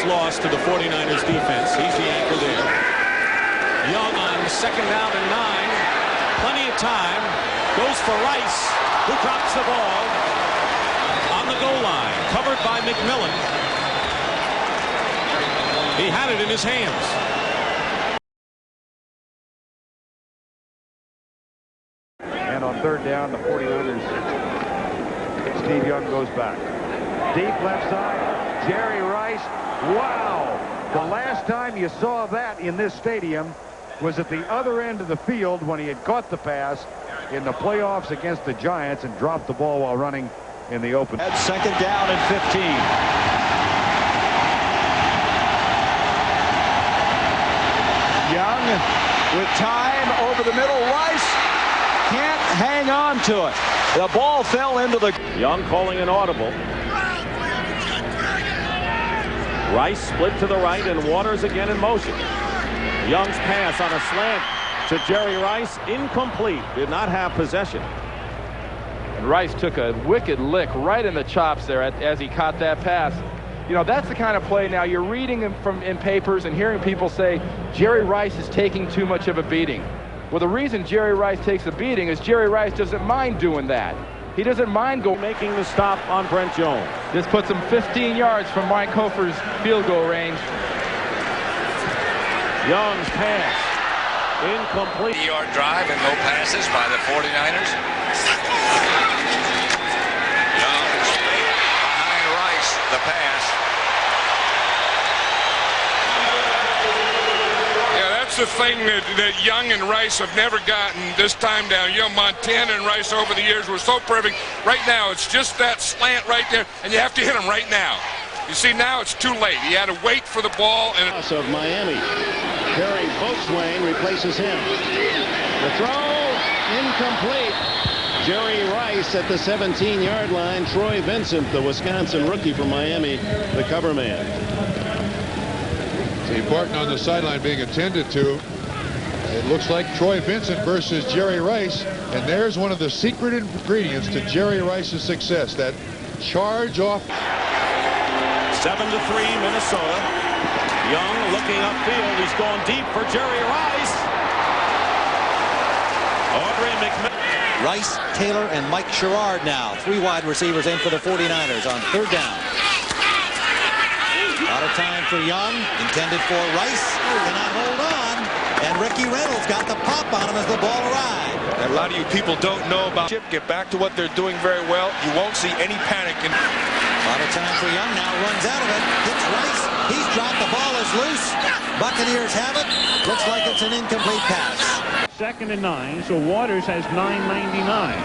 loss to the 49ers defense. He's the anchor there. Young on 2nd down and 9. Plenty of time. Goes for Rice, who drops the ball on the goal line. Covered by McMillan. He had it in his hands. And on 3rd down, the 49ers, Steve Young goes back. Deep left side, Jerry Rice. Wow! The last time you saw that in this stadium was at the other end of the field when he had caught the pass in the playoffs against the Giants and dropped the ball while running in the open. At 2nd down and 15. Young with time over the middle. Rice can't hang on to it. The ball fell into the... Young calling an audible. Rice split to the right and Waters again in motion. Young's pass on a slant to Jerry Rice, incomplete. Did not have possession. And Rice took a wicked lick right in the chops there as he caught that pass. You know, that's the kind of play now you're reading in papers and hearing people say Jerry Rice is taking too much of a beating. Well, the reason Jerry Rice takes a beating is Jerry Rice doesn't mind doing that. He doesn't mind making the stop on Brent Jones. This puts him 15 yards from Mike Hofer's field goal range. Young's pass, incomplete. 3-yard drive and no passes by the 49ers. Young behind Rice, the pass. The thing that Young and Rice have never gotten this time down. You know, Montana and Rice over the years were so perfect. Right now, it's just that slant right there, and you have to hit him right now. You see, now it's too late. He had to wait for the ball. And of Miami. Barry Boatswain replaces him. The throw, incomplete. Jerry Rice at the 17-yard line. Troy Vincent, the Wisconsin rookie from Miami, the cover man. Steve Barton on the sideline being attended to. It looks like Troy Vincent versus Jerry Rice, and there's one of the secret ingredients to Jerry Rice's success, that charge off. 7-3 Minnesota. Young looking upfield. He's going deep for Jerry Rice. Audrey McMillan. Rice, Taylor, and Mike Sherrard now. 3 wide receivers in for the 49ers on 3rd down. A lot of time for Young, intended for Rice, cannot hold on, and Ricky Reynolds got the pop on him as the ball arrived. And a lot of you people don't know about Chip. Get back to what they're doing very well. You won't see any panic. A lot of time for Young now, runs out of it, hits Rice, he's dropped, the ball is loose. Buccaneers have it, looks like it's an incomplete pass. 2nd and 9, so Waters has 9.99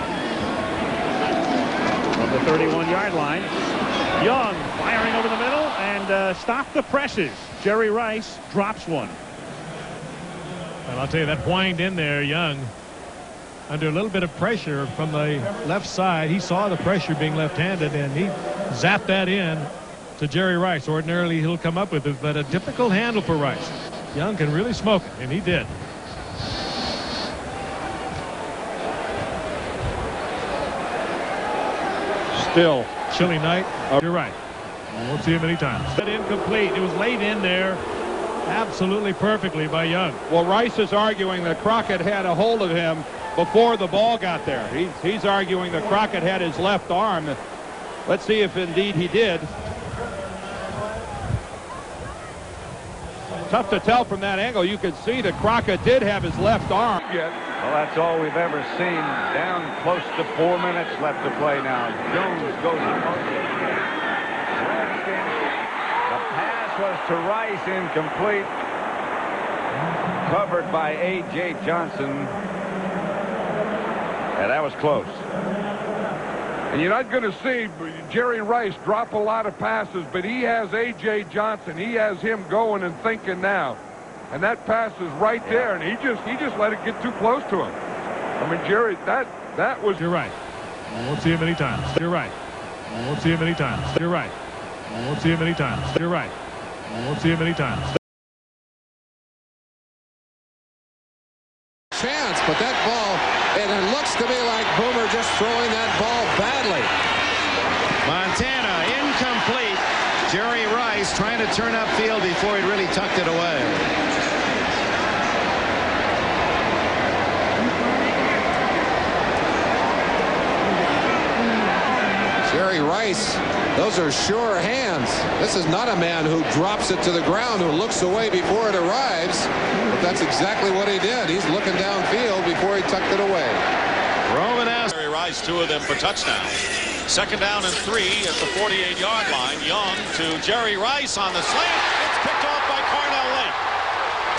from the 31-yard line. Young firing over the middle and stop the presses. Jerry Rice drops one. Well, I'll tell you, that wind in there, Young, under a little bit of pressure from the left side. He saw the pressure being left-handed, and he zapped that in to Jerry Rice. Ordinarily, he'll come up with it, but a difficult handle for Rice. Young can really smoke it, and he did. Still chilly night. You're right. We won't see him many times. But incomplete. It was laid in there absolutely perfectly by Young. Well, Rice is arguing that Crockett had a hold of him before the ball got there. He's arguing that Crockett had his left arm. Let's see if indeed he did. Tough to tell from that angle. You can see that Crockett did have his left arm. Well, that's all we've ever seen. Down close to 4 minutes left to play now. Jones goes in motion. The pass was to Rice, incomplete. Covered by A.J. Johnson. Yeah, that was close. And you're not going to see Jerry Rice drop a lot of passes, but he has A.J. Johnson. He has him going and thinking now. And that pass is right there, and he just let it get too close to him. I mean, Jerry, that was... You're right. We won't see him many times. You're right. We won't see him many times. You're right. We won't see him many times. You're right. We won't see him many times. Chance, but that ball, and it looks to me like Boomer just throwing that ball badly. Montana incomplete. Jerry Rice Rice trying to turn upfield before he really tucked it away. Jerry Rice, those are sure hands. This is not a man who drops it to the ground, who looks away before it arrives. But that's exactly what he did. He's looking downfield before he tucked it away. Roman asked Jerry Rice, 2 of them for touchdown. 2nd down and 3 at the 48-yard line. Young to Jerry Rice on the slant. It's picked off by Carnell Lake.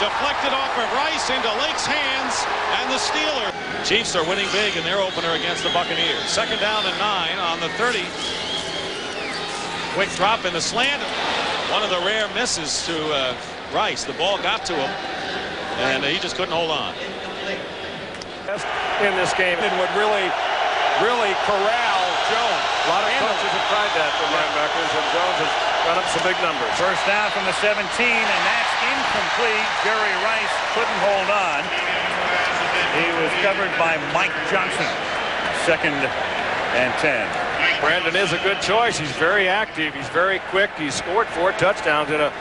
Deflected off of Rice into Lake's hands, and the Steelers. Chiefs are winning big in their opener against the Buccaneers. 2nd down and 9 on the 30. Quick drop in the slant. One of the rare misses to Rice. The ball got to him, and he just couldn't hold on. In this game, and would really corral Jones. A lot of coaches have tried that for linebackers, and Jones has got up some big numbers. First down from the 17, and that's incomplete. Jerry Rice couldn't hold on. He was covered by Mike Johnson. 2nd and 10. Brandon is a good choice. He's very active. He's very quick. He's scored 4 touchdowns in a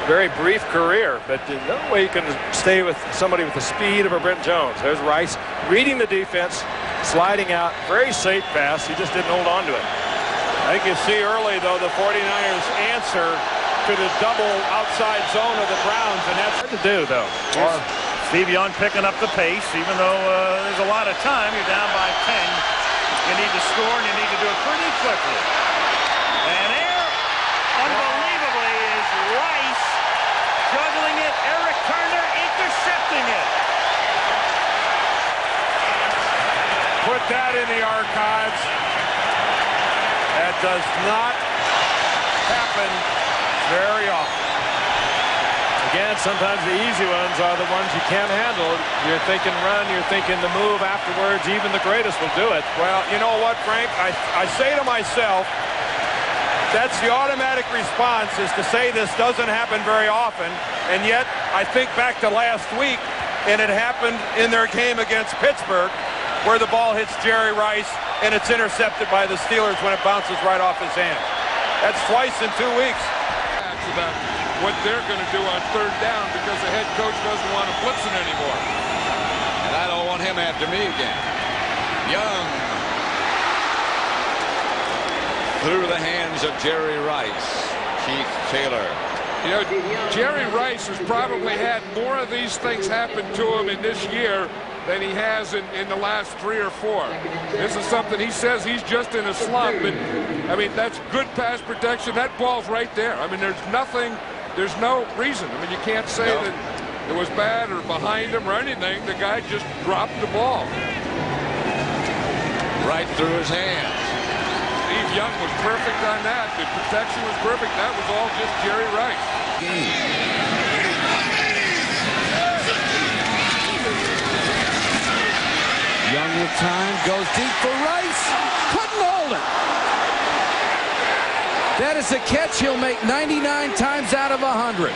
very brief career, but no way you can stay with somebody with the speed of a Brent Jones. There's Rice reading the defense, sliding out, very safe pass. He just didn't hold on to it. I think you see early, though, the 49ers answer to the double outside zone of the Browns, and that's hard to do, though. Steve Young picking up the pace, even though there's a lot of time. You're down by 10. You need to score, and you need to do it pretty quickly. And there, unbelievably, is Rice juggling it. Eric Turner intercepting it. Put that in the archives. That does not happen very often. Again, sometimes the easy ones are the ones you can't handle. You're thinking run, you're thinking the move afterwards. Even the greatest will do it. Well, you know what, Frank? I say to myself, that's the automatic response, is to say this doesn't happen very often. And yet, I think back to last week, and it happened in their game against Pittsburgh, where the ball hits Jerry Rice, and it's intercepted by the Steelers when it bounces right off his hand. That's twice in 2 weeks. That's about what they're going to do on 3rd down, because the head coach doesn't want to blitz it anymore. And I don't want him after me again. Young. Through the hands of Jerry Rice. Keith Taylor. You know, Jerry Rice has probably had more of these things happen to him in this year than he has in the last 3 or 4. This is something he says he's just in a slump. And, I mean, that's good pass protection. That ball's right there. I mean, there's no reason. I mean, you can't say that it was bad or behind him or anything. The guy just dropped the ball. Right through his hands. Steve Young was perfect on that. The protection was perfect. That was all just Jerry Rice. Young with time, goes deep for Rice. Couldn't hold it. That is a catch he'll make 99 times out of 100.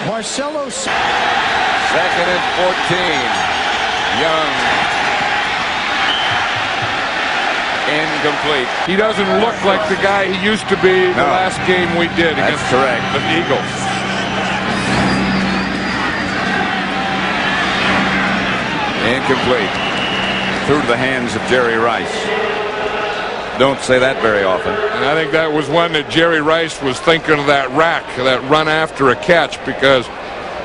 Marcelo. 2nd and 14. Young. Incomplete. He doesn't look like the guy he used to be the last game we did against the Eagles. Incomplete. Through the hands of Jerry Rice. Don't say that very often. And I think that was one that Jerry Rice was thinking of, that rack, that run after a catch, because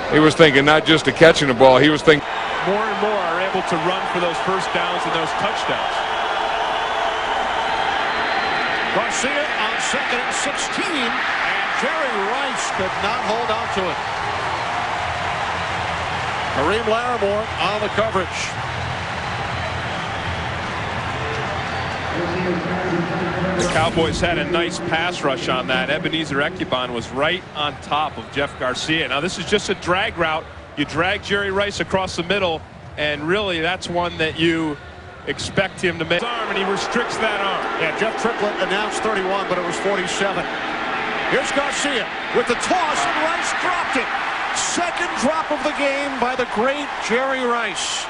he was thinking not just of catching the ball, he was thinking. More and more are able to run for those first downs and those touchdowns. Garcia on 2nd and 16, and Jerry Rice could not hold on to it. Kareem Larimore on the coverage. The Cowboys had a nice pass rush on that. Ebenezer Ekubon was right on top of Jeff Garcia. Now this is just a drag route. You drag Jerry Rice across the middle, and really that's one that you expect him to make. And he restricts that arm. Yeah, Jeff Triplett announced 31, but it was 47. Here's Garcia with the toss, and Rice dropped it. 2nd drop of the game by the great Jerry Rice.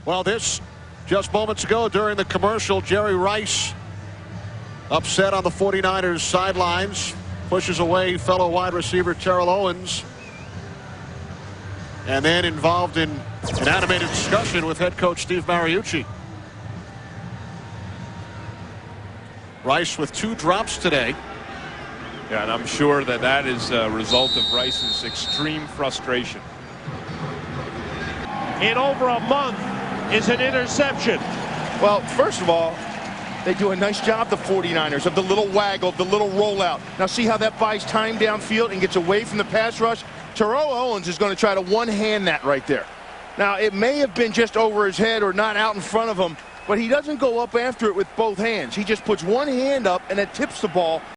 Well, this just moments ago during the commercial. Jerry Rice upset on the 49ers sidelines, pushes away fellow wide receiver Terrell Owens, and then involved in an animated discussion with head coach Steve Mariucci. Rice with 2 drops today. Yeah, and I'm sure that is a result of Rice's extreme frustration. In over a month is an interception. Well, first of all, they do a nice job, the 49ers, of the little waggle, the little rollout. Now see how that buys time downfield and gets away from the pass rush? Terrell Owens is going to try to one-hand that right there. Now, it may have been just over his head or not out in front of him, but he doesn't go up after it with both hands. He just puts one hand up and it tips the ball